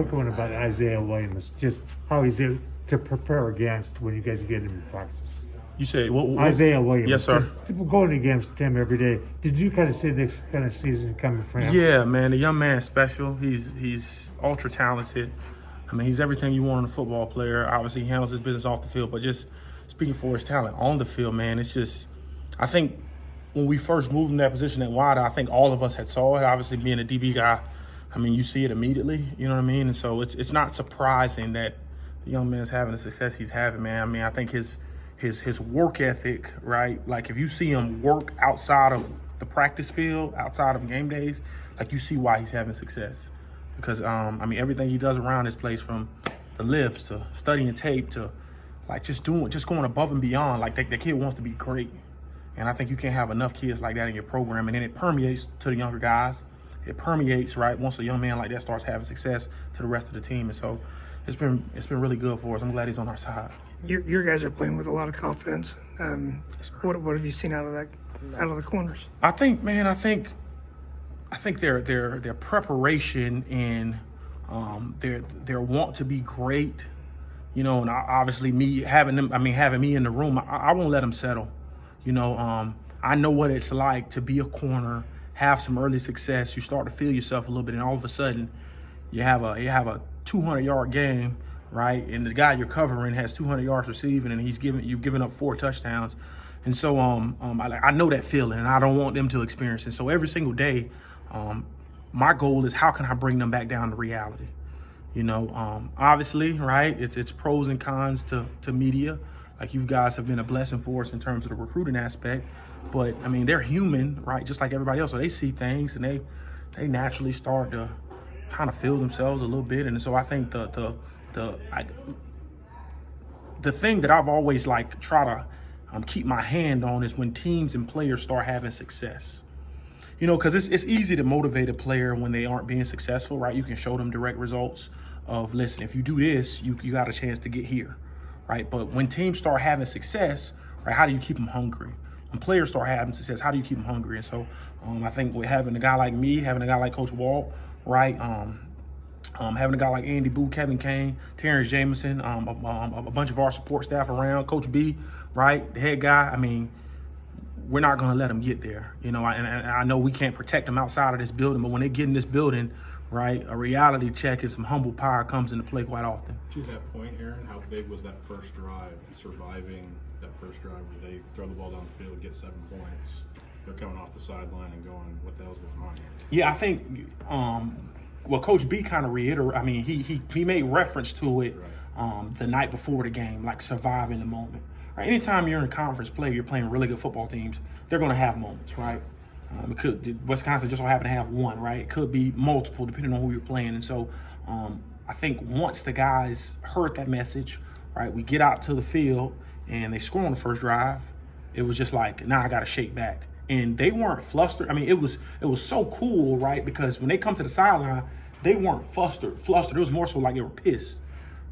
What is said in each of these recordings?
Quick one about Isaiah Williams, just how he's able to prepare against when you guys get him in practice. You say what? Isaiah Williams. Yes, sir. People going against him every day. Did you kind of see this kind of season coming from him? Yeah, man. The young man's special. He's ultra talented. I mean, he's everything you want in a football player. Obviously, he handles his business off the field, but just speaking for his talent on the field, man, it's just, I think when we first moved in that position at wide, I think all of us had saw it. Obviously, being a DB guy, I mean, you see it immediately. You know what I mean? And so it's not surprising that the young man's having the success he's having, man. I mean, I think his work ethic, right? Like if you see him work outside of the practice field, outside of game days, like you see why he's having success. Because I mean, everything he does around this place, from the lifts to studying tape to like just going above and beyond. Like the kid wants to be great, and I think you can't have enough kids like that in your program, and then it permeates to the younger guys. It permeates, right? Once a young man like that starts having success, to the rest of the team, and so it's been really good for us. I'm glad he's on our side. Your guys are playing with a lot of confidence. What have you seen out of the corners? I think their preparation and their want to be great, you know, and obviously having me in the room, I won't let them settle. You know, I know what it's like to be a corner, have some early success. You start to feel yourself a little bit, and all of a sudden, you have a 200-yard game, right? And the guy you're covering has 200 yards receiving, and you've given up 4 touchdowns. And so I know that feeling, and I don't want them to experience it. So every single day, my goal is how can I bring them back down to reality? You know, obviously, right, it's pros and cons to media. Like you guys have been a blessing for us in terms of the recruiting aspect. But, I mean, they're human, right, just like everybody else. So they see things, and they naturally start to kind of feel themselves a little bit. And so I think the thing that I've always like try to keep my hand on is when teams and players start having success. You know, because it's easy to motivate a player when they aren't being successful, right? You can show them direct results of, listen, if you do this, you got a chance to get here, right? But when teams start having success, right, how do you keep them hungry? When players start having success, how do you keep them hungry? And so I think with having a guy like me, having a guy like Coach Walt, right, having a guy like Andy Boo, Kevin Kane, Terrence Jameson, a bunch of our support staff around, Coach B, right, the head guy, I mean, we're not going to let them get there, you know, and I know we can't protect them outside of this building, but when they get in this building, right, a reality check and some humble pie comes into play quite often. To that point, Aaron, how big was that first drive, surviving that first drive where they throw the ball down the field, get 7 points, they're coming off the sideline and going, what the hell's going on here? Yeah, I think well, Coach B kind of reiterated, I mean, he made reference to it the night before the game, like surviving the moment. Right? Anytime you're in conference play, you're playing really good football teams, they're going to have moments, right? Wisconsin just so happened to have one, right? It could be multiple depending on who you're playing. And so I think once the guys heard that message, right, we get out to the field and they score on the first drive, it was just like, now I got to shake back. And they weren't flustered. I mean, it was so cool, right? Because when they come to the sideline, they weren't flustered. It was more so like they were pissed,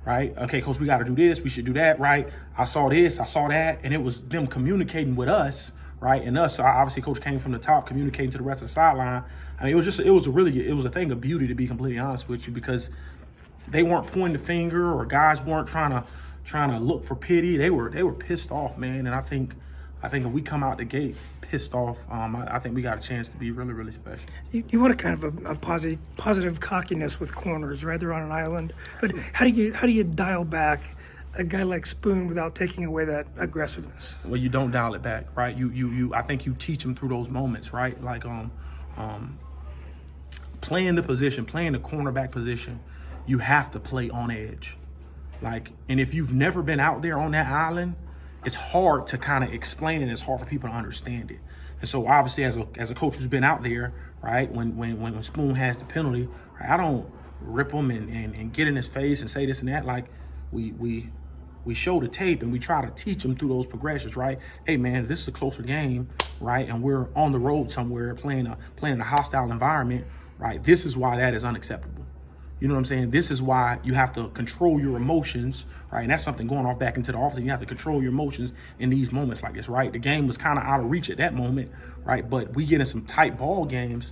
right? Okay, coach, we got to do this. We should do that, right? I saw this, I saw that. And it was them communicating with us, right? And us, obviously, coach came from the top, communicating to the rest of the sideline. I mean, it was a thing of beauty, to be completely honest with you, because they weren't pointing the finger or guys weren't trying to look for pity. They were pissed off, man. And I think if we come out the gate pissed off, I think we got a chance to be really, really special. You want a kind of a positive cockiness with corners, right? They're on an island. But how do you dial back a guy like Spoon without taking away that aggressiveness? Well, you don't dial it back, right? I think you teach them through those moments, right? Like playing the position, playing the cornerback position, you have to play on edge. Like, and if you've never been out there on that island, it's hard to kind of explain it. It's hard for people to understand it. And so obviously as a coach who's been out there, right, when Spoon has the penalty, right, I don't rip him and get in his face and say this and that. Like we show the tape and we try to teach them through those progressions, right? Hey man, this is a closer game, right? And we're on the road somewhere playing a hostile environment, right? This is why that is unacceptable. You know what I'm saying? This is why you have to control your emotions, right? And that's something going off back into the office. You have to control your emotions in these moments like this, right? The game was kind of out of reach at that moment, right? But we get in some tight ball games,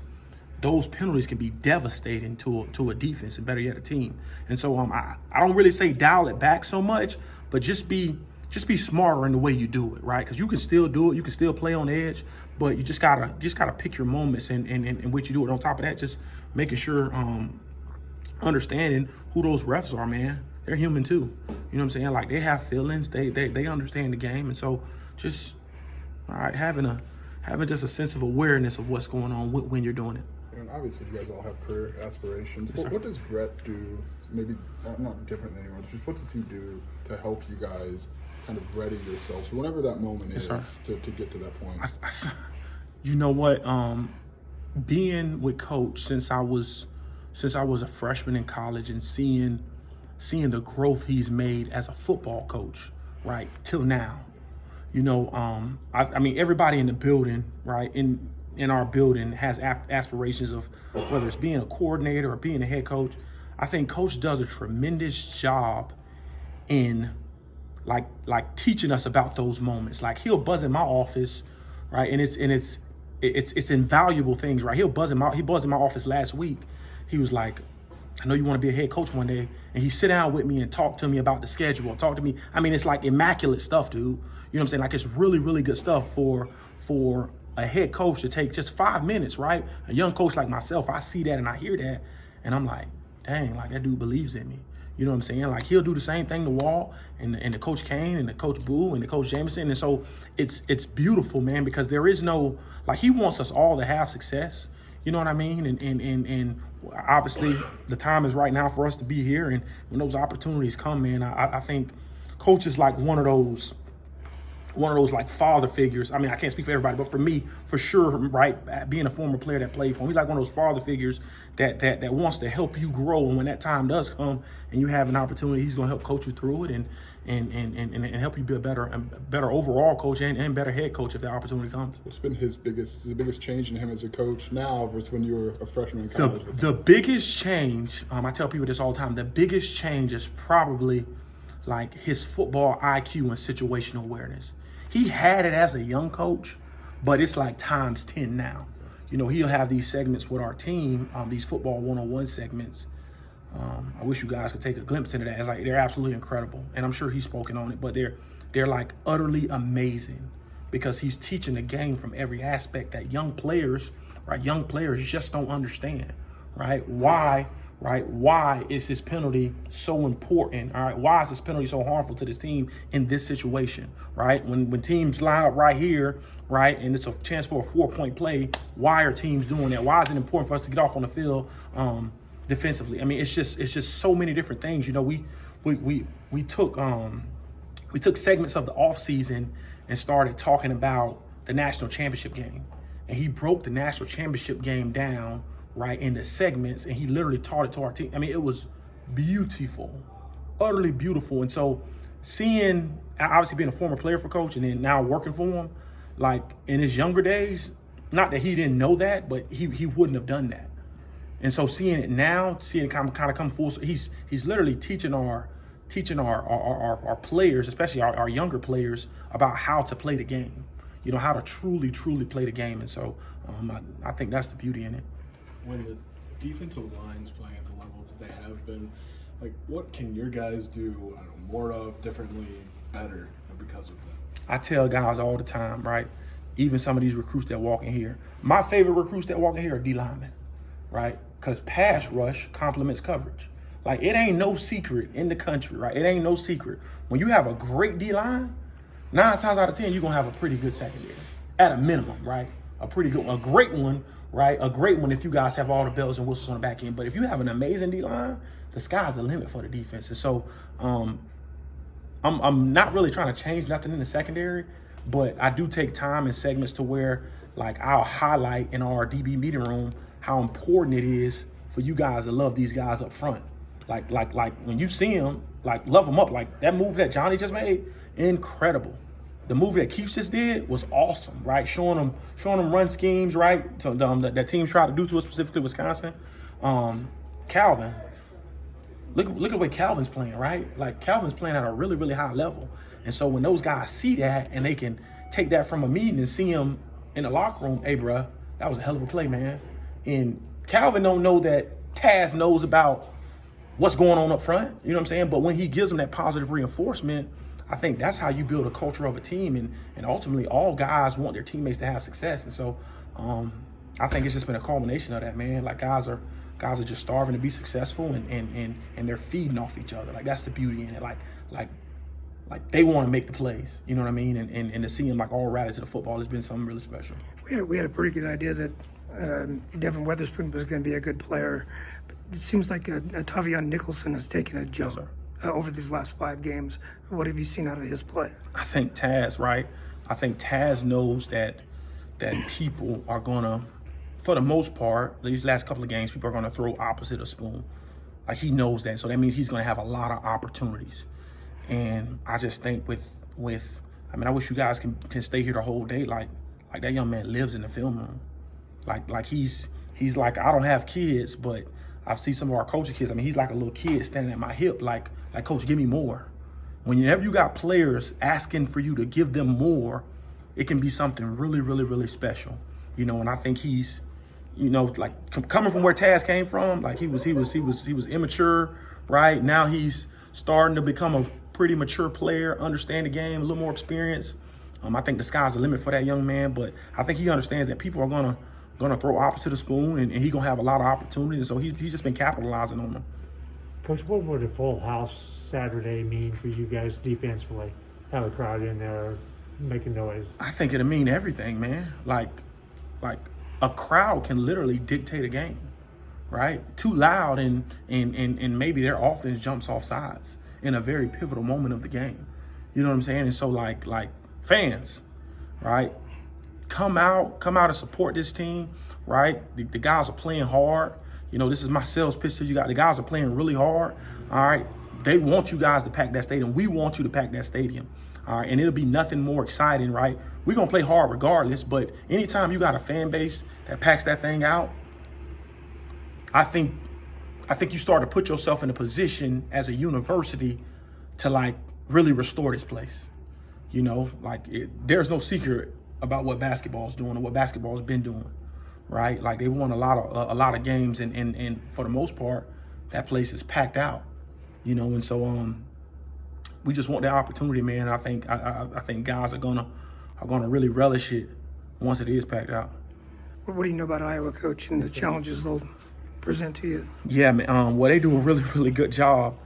those penalties can be devastating to a defense and better yet a team. And so I don't really say dial it back so much, but just be smarter in the way you do it, right? Because you can still do it, you can still play on the edge, but you just gotta pick your moments in which you do it. On top of that, just making sure understanding who those refs are, man. They're human too. You know what I'm saying? Like, they have feelings, they understand the game, and so just having just a sense of awareness of what's going on when you're doing it. And obviously, you guys all have career aspirations. Yes, sir. What does Brett do? Maybe not different than anyone. Just what does he do to help you guys kind of ready yourselves for whenever that moment is sir. to get to that point? You know what? Being with Coach since I was a freshman in college and seeing the growth he's made as a football coach, right, till now. You know, I mean, everybody in the building, right, in our building has aspirations of whether it's being a coordinator or being a head coach. I think Coach does a tremendous job in like teaching us about those moments. Like, he'll buzz in my office, right, and it's invaluable things, right? He buzzed in my office last week. He was like, I know you want to be a head coach one day. And he sit down with me and talk to me about the schedule, talk to me. I mean, it's like immaculate stuff, dude. You know what I'm saying? Like, it's really, really good stuff for a head coach to take just 5 minutes, right? A young coach like myself, I see that and I hear that. And I'm like, dang, like, that dude believes in me. You know what I'm saying? Like, he'll do the same thing to Wall and the Coach Kane and the Coach Boo and the Coach Jameson. And so it's beautiful, man, because there is no, like, he wants us all to have success. You know what I mean? And obviously the time is right now for us to be here. And when those opportunities come, man, I think Coach is like one of those like father figures. I mean, I can't speak for everybody, but for me, for sure, right, being a former player that played for him, he's like one of those father figures that wants to help you grow. And when that time does come and you have an opportunity, he's going to help coach you through it and help you be a better overall coach and better head coach if that opportunity comes. What's been the biggest change in him as a coach now versus when you were a freshman in college? The biggest change, I tell people this all the time, the biggest change is probably like his football IQ and situational awareness. He had it as a young coach, but it's like times 10 now. You know, he'll have these segments with our team, these football 101 segments. I wish you guys could take a glimpse into that. It's like, they're absolutely incredible. And I'm sure he's spoken on it, but they're like utterly amazing because he's teaching the game from every aspect that young players just don't understand, right? Why is this penalty so important? All right, why is this penalty so harmful to this team in this situation, right? When teams line up right here, right, and it's a chance for a 4-point play, why are teams doing that? Why is it important for us to get off on the field defensively? I mean, it's just so many different things. You know, we took segments of the offseason and started talking about the national championship game, and he broke the national championship game down, right, into segments, and he literally taught it to our team. I mean, it was beautiful, utterly beautiful. And so seeing, obviously being a former player for Coach and then now working for him, like in his younger days, not that he didn't know that, but he wouldn't have done that. And so seeing it now, seeing it kind of come full, so he's literally teaching our players, especially our younger players, about how to play the game, you know, how to truly play the game. And so I think that's the beauty in it. When the defensive line's playing at the level that they have been, like, what can your guys do, I don't know, more of, differently, better because of that? I tell guys all the time, right? Even some of these recruits that walk in here. My favorite recruits that walk in here are D linemen, right? Because pass rush complements coverage. Like, it ain't no secret in the country, right? It ain't no secret. When you have a great D line, 9 times out of 10, you're gonna have a pretty good secondary, at a minimum, right? A great one. Right, a great one if you guys have all the bells and whistles on the back end. But if you have an amazing D-line, the sky's the limit for the defense. And so I'm not really trying to change nothing in the secondary, but I do take time and segments to where, like, I'll highlight in our DB meeting room how important it is for you guys to love these guys up front. Like when you see them, like, love them up. Like, that move that Johnny just made, incredible. The movie that Keith just did was awesome, right? Showing them run schemes, right? So that teams tried to do to us, specifically Wisconsin. Calvin, look at the way Calvin's playing, right? Like, Calvin's playing at a really, really high level. And so when those guys see that and they can take that from a meeting and see him in the locker room, hey, bruh, that was a hell of a play, man. And Calvin don't know that Taz knows about what's going on up front. You know what I'm saying? But when he gives them that positive reinforcement, I think that's how you build a culture of a team. And ultimately, all guys want their teammates to have success. And so I think it's just been a culmination of that, man. Like guys are just starving to be successful, and they're feeding off each other. Like that's the beauty in it. Like they want to make the plays. You know what I mean? And to see them like all rallies to the football has been something really special. We had a pretty good idea that Devin Weatherspoon was going to be a good player. But it seems like Tavion Nicholson has taken a jump over these last 5 games. What have you seen out of his play? I think Taz, right? I think Taz knows that people are gonna, for the most part, these last couple of games, people are gonna throw opposite of Spoon. Like he knows that, so that means he's gonna have a lot of opportunities. And I just think with I mean, I wish you guys can stay here the whole day. Like that young man lives in the film room. Like he's like, I don't have kids, but I've seen some of our coaching kids. I mean, he's like a little kid standing at my hip, like coach, give me more. Whenever you got players asking for you to give them more, it can be something really, really, really special, you know. And I think he's, you know, like coming from where Taz came from, like he was immature, right? Now he's starting to become a pretty mature player, understand the game, a little more experience. I think the sky's the limit for that young man, but I think he understands that people are gonna throw opposite of Spoon, and he gonna have a lot of opportunities. So he's just been capitalizing on them. Coach, what would a full house Saturday mean for you guys defensively? Have a crowd in there making noise. I think it'll mean everything, man. Like a crowd can literally dictate a game, right? Too loud and maybe their offense jumps off sides in a very pivotal moment of the game. You know what I'm saying? And so like fans, right? Come out and support this team, right? The guys are playing hard. You know, this is my sales pitch to you guys. The guys are playing really hard, all right? They want you guys to pack that stadium. We want you to pack that stadium, all right? And it'll be nothing more exciting, right? We're going to play hard regardless, but anytime you got a fan base that packs that thing out, I think you start to put yourself in a position as a university to, like, really restore this place. You know, like, there's no secret about what basketball is doing and what basketball has been doing, right? Like, they won a lot of games, and for the most part, that place is packed out, you know. And so we just want that opportunity, man. I think guys are gonna really relish it once it is packed out. What do you know about Iowa, Coach, and the challenges they'll present to you? Yeah, man. Well, they do a really, really good job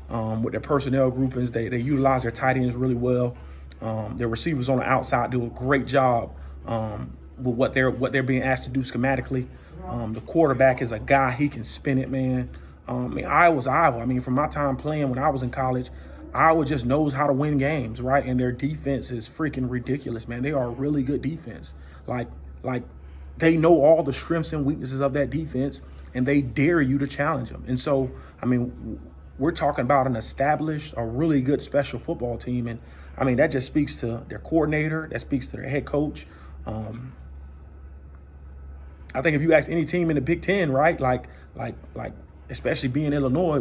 with their personnel groupings. They utilize their tight ends really well. Their receivers on the outside do a great job with what they're being asked to do schematically. The quarterback is a guy, he can spin it, man. I mean, Iowa's Iowa. I mean, from my time playing when I was in college, Iowa just knows how to win games, right? And their defense is freaking ridiculous, man. They are a really good defense. Like they know all the strengths and weaknesses of that defense, and they dare you to challenge them. And so, I mean, we're talking about an established, a really good special football team. And I mean, that just speaks to their coordinator, that speaks to their head coach. I think if you ask any team in the Big Ten, right, like especially being Illinois,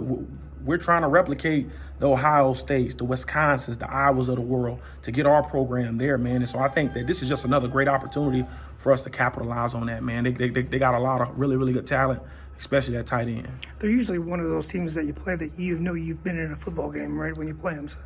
we're trying to replicate the Ohio States, the Wisconsins, the Iowas of the world to get our program there, man. And so I think that this is just another great opportunity for us to capitalize on that, man. They got a lot of really, really good talent, especially that tight end. They're usually one of those teams that you play that you know you've been in a football game, right, when you play them. So,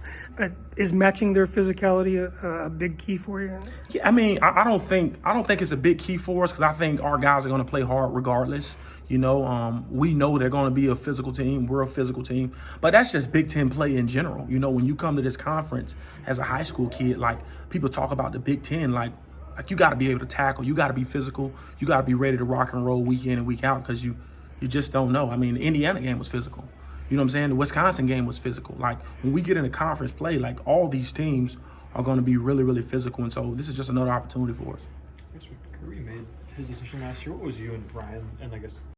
is matching their physicality a big key for you? Yeah, I mean, I don't think it's a big key for us, because I think our guys are going to play hard regardless. You know, we know they're going to be a physical team. We're a physical team. But that's just Big Ten play in general. You know, when you come to this conference as a high school kid, like, people talk about the Big Ten, like you got to be able to tackle. You got to be physical. You got to be ready to rock and roll week in and week out, because you just don't know. I mean, the Indiana game was physical. You know what I'm saying? The Wisconsin game was physical. Like, when we get into conference play, like, all these teams are going to be really, really physical. And so this is just another opportunity for us. I guess when Curry made his decision last year, what was you and Brian and I guess